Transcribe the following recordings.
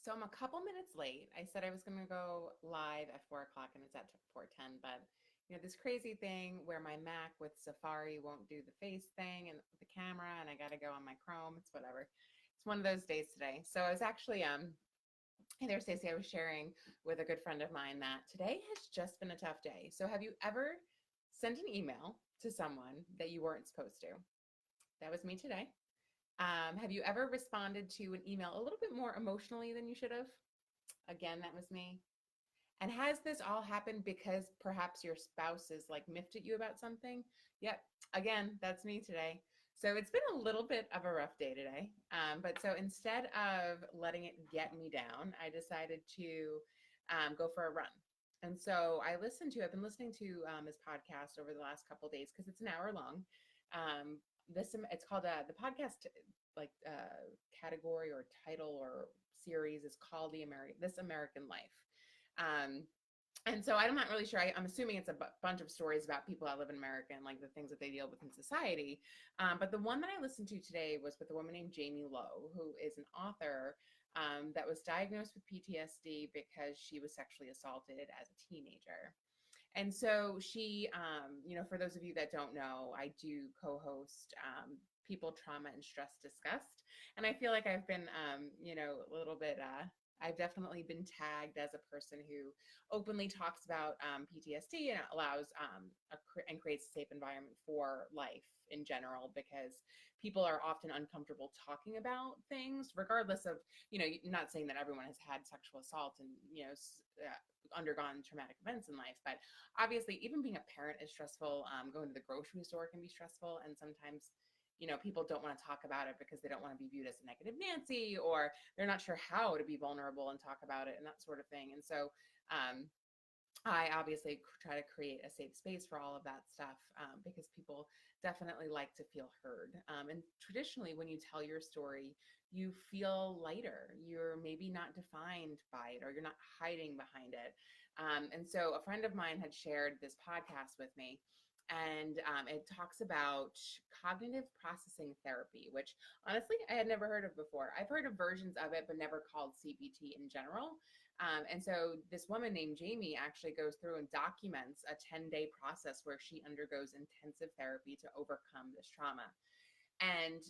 So I'm a couple minutes late. I said I was going to go live at 4 o'clock and it's at 4:10, but this crazy thing where my Mac with Safari won't do the face thing and the camera and I got to go on my Chrome. It's whatever. It's one of those days today. So I was actually, hey there, Stacey. I was sharing with a good friend of mine that today has just been a tough day. So have you ever sent an email to someone that you weren't supposed to? That was me today. Have you ever responded to an email a little bit more emotionally than you should have? Again, that was me. And has this all happened because perhaps your spouse is like miffed at you about something? Yep. Again, that's me today. So it's been a little bit of a rough day today. But so instead of letting it get me down, I decided to go for a run. And so I've been listening to his podcast over the last couple of days because it's an hour long. It's called the podcast like category or title or series is called This American Life. Um, and so I'm not really sure. I'm assuming it's a bunch of stories about people that live in America and like the things that they deal with in society. But the one that I listened to today was with a woman named Jamie Lowe, who is an author that was diagnosed with PTSD because she was sexually assaulted as a teenager. And so for those of you that don't know, I do co-host People, Trauma, and Stress Discussed. And I feel like I've been, a little bit, I've definitely been tagged as a person who openly talks about PTSD and allows and creates a safe environment for life in general, because people are often uncomfortable talking about things, regardless of, not saying that everyone has had sexual assault and, undergone traumatic events in life, but obviously even being a parent is stressful. Going to the grocery store can be stressful, and sometimes people don't want to talk about it because they don't want to be viewed as a negative Nancy, or they're not sure how to be vulnerable and talk about it and that sort of thing. And so I obviously try to create a safe space for all of that stuff, because people definitely like to feel heard. And traditionally, when you tell your story, you feel lighter. You're maybe not defined by it, or you're not hiding behind it. And so a friend of mine had shared this podcast with me, and it talks about cognitive processing therapy, which honestly I had never heard of before. I've heard of versions of it, but never called CBT in general. And so this woman named Jamie actually goes through and documents a 10-day process where she undergoes intensive therapy to overcome this trauma. And,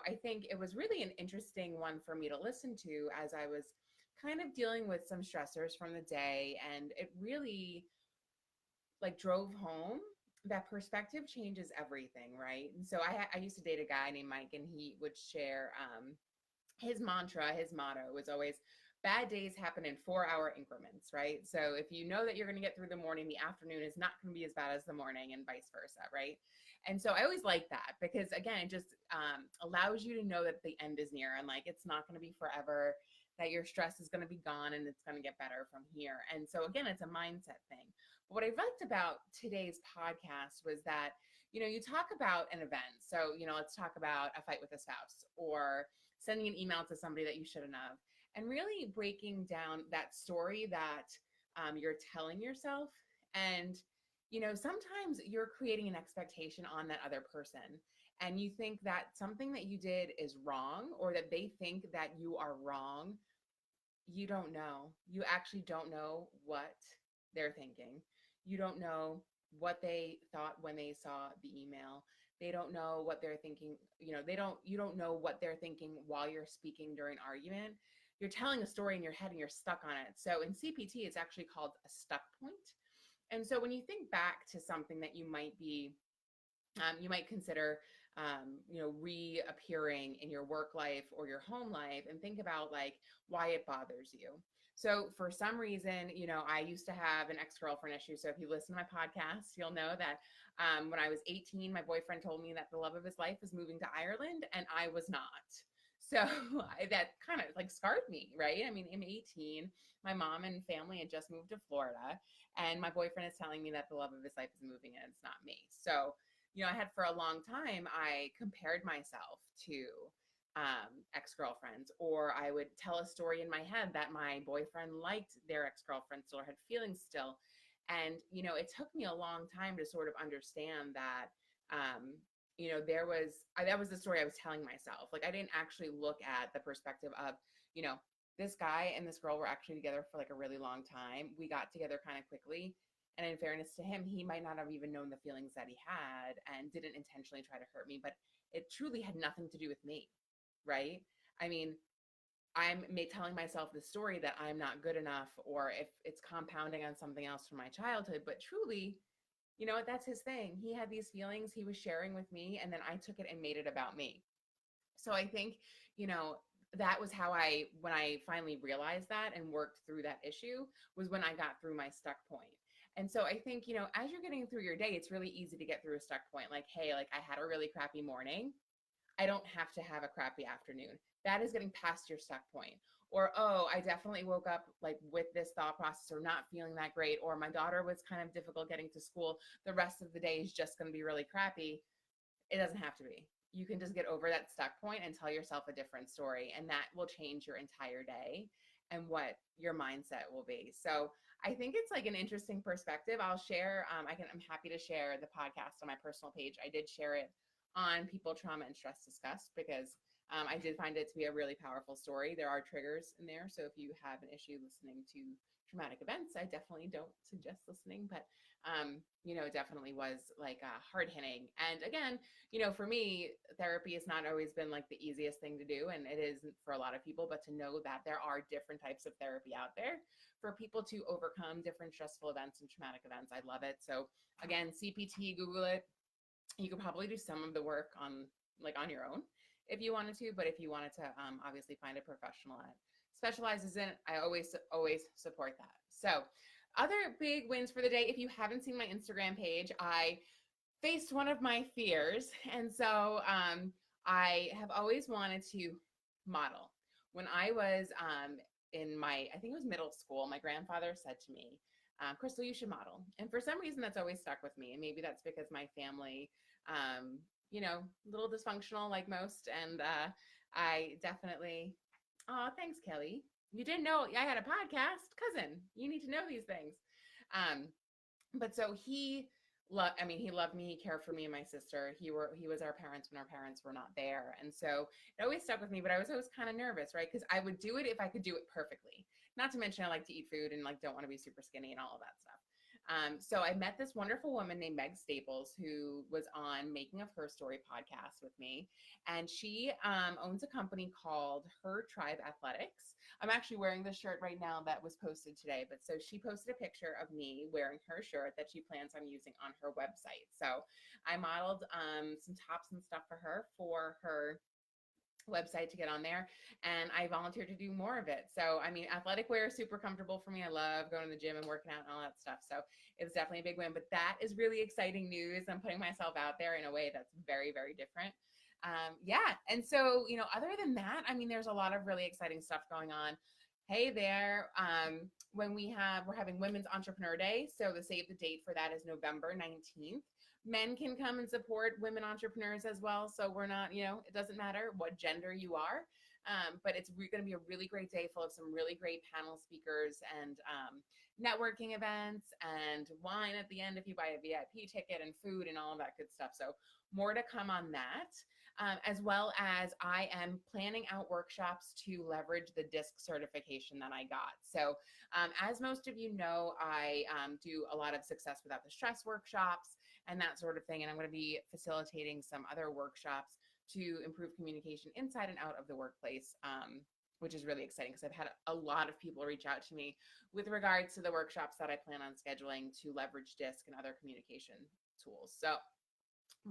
I think it was really an interesting one for me to listen to as I was kind of dealing with some stressors from the day. And it really like drove home that perspective changes everything, right? And so I used to date a guy named Mike, and he would share his mantra, his motto was always, bad days happen in 4-hour increments, right? So if you know that you're going to get through the morning, the afternoon is not going to be as bad as the morning, and vice versa, right? And so I always like that because, again, it just allows you to know that the end is near, and like it's not going to be forever, that your stress is going to be gone and it's going to get better from here. And so, again, it's a mindset thing. But what I liked about today's podcast was that, you talk about an event. So, let's talk about a fight with a spouse, or sending an email to somebody that you shouldn't have, and really breaking down that story that you're telling yourself. And, sometimes you're creating an expectation on that other person, and you think that something that you did is wrong, or that they think that you are wrong. You don't know. You actually don't know what they're thinking. You don't know what they thought when they saw the email. They don't know what they're thinking. You don't know what they're thinking while you're speaking during argument. You're telling a story in your head and you're stuck on it. So in CPT, it's actually called a stuck point. And so when you think back to something that you might consider, reappearing in your work life or your home life, and think about like why it bothers you. So for some reason, I used to have an ex-girlfriend issue. So if you listen to my podcast, you'll know that when I was 18, my boyfriend told me that the love of his life was moving to Ireland, and I was not. So that kind of like scarred me, right? I mean, I'm 18, my mom and family had just moved to Florida, and my boyfriend is telling me that the love of his life is moving and it's not me. So I had for a long time, I compared myself to ex-girlfriends, or I would tell a story in my head that my boyfriend liked their ex-girlfriend still, or had feelings still. And, it took me a long time to sort of understand that, that was the story I was telling myself. Like, I didn't actually look at the perspective of, this guy and this girl were actually together for like a really long time. We got together kind of quickly. And in fairness to him, he might not have even known the feelings that he had and didn't intentionally try to hurt me, but it truly had nothing to do with me, right? I mean, I'm telling myself the story that I'm not good enough, or if it's compounding on something else from my childhood, but truly, you know what, that's his thing. He had these feelings he was sharing with me, and then I took it and made it about me. So I think, you know, that was how when I finally realized that and worked through that issue, was when I got through my stuck point. And so I think, you know, as you're getting through your day, it's really easy to get through a stuck point. Like, hey, like I had a really crappy morning. I don't have to have a crappy afternoon. That is getting past your stuck point. Or, oh, I definitely woke up like with this thought process, or not feeling that great, or my daughter was kind of difficult getting to school. The rest of the day is just going to be really crappy. It doesn't have to be. You can just get over that stuck point and tell yourself a different story, and that will change your entire day and what your mindset will be. So I think it's like an interesting perspective. I'll share, I'm happy to share the podcast on my personal page. I did share it on People, Trauma, and Stress Discussed, because I did find it to be a really powerful story. There are triggers in there. So if you have an issue listening to traumatic events, I definitely don't suggest listening, but you know, definitely was like hard hitting. And again, you know, for me, therapy has not always been like the easiest thing to do, and it isn't for a lot of people, but to know that there are different types of therapy out there for people to overcome different stressful events and traumatic events. I love it. So again, CPT, Google it. You could probably do some of the work on your own if you wanted to, but if you wanted to obviously find a professional that specializes in it, I always support that. So other big wins for the day, if you haven't seen my Instagram page, I faced one of my fears. And so I have always wanted to model. When I was in I think it was middle school, my grandfather said to me, Crystal, you should model. And for some reason, that's always stuck with me. And maybe that's because my family, you know, a little dysfunctional like most. And I definitely, oh, thanks, Kelly. You didn't know I had a podcast, cousin. You need to know these things. But so he loved me. He cared for me and my sister. He was our parents when our parents were not there. And so it always stuck with me, but I was always kind of nervous, right? Because I would do it if I could do it perfectly. Not to mention I like to eat food and like don't want to be super skinny and all of that stuff. So I met this wonderful woman named Meg Staples, who was on Making of Her Story podcast with me. And she owns a company called Her Tribe Athletics. I'm actually wearing this shirt right now that was posted today. But so she posted a picture of me wearing her shirt that she plans on using on her website. So I modeled some tops and stuff for her website to get on there, and I volunteered to do more of it. So I mean, athletic wear is super comfortable for me. I love going to the gym and working out and all that stuff. So it was definitely a big win, but that is really exciting news. I'm putting myself out there in a way that's very, very different. Yeah. And so, you know, other than that, I mean, there's a lot of really exciting stuff going on. Hey there. We're having Women's Entrepreneur Day. So the save the date for that is November 19th. Men can come and support women entrepreneurs as well. So we're not, you know, it doesn't matter what gender you are, but it's going to be a really great day full of some really great panel speakers and networking events and wine at the end if you buy a VIP ticket, and food and all of that good stuff. So more to come on that. As well as I am planning out workshops to leverage the DISC certification that I got. So as most of you know, I do a lot of Success Without the Stress workshops and that sort of thing. And I'm going to be facilitating some other workshops to improve communication inside and out of the workplace, which is really exciting because I've had a lot of people reach out to me with regards to the workshops that I plan on scheduling to leverage DISC and other communication tools. So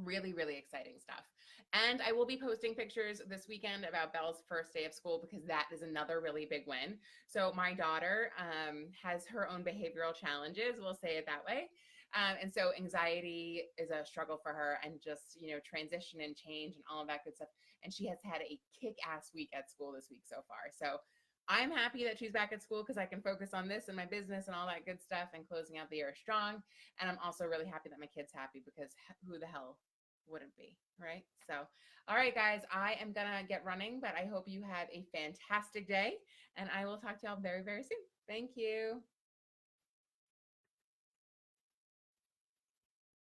really, really exciting stuff. And I will be posting pictures this weekend about Belle's first day of school, because that is another really big win. So my daughter has her own behavioral challenges, we'll say it that way. And so anxiety is a struggle for her, and just, you know, transition and change and all of that good stuff. And she has had a kick-ass week at school this week so far. So I'm happy that she's back at school because I can focus on this and my business and all that good stuff and closing out the year strong. And I'm also really happy that my kid's happy, because who the hell wouldn't be, right? So, all right, guys, I am going to get running, but I hope you have a fantastic day, and I will talk to y'all very, very soon. Thank you.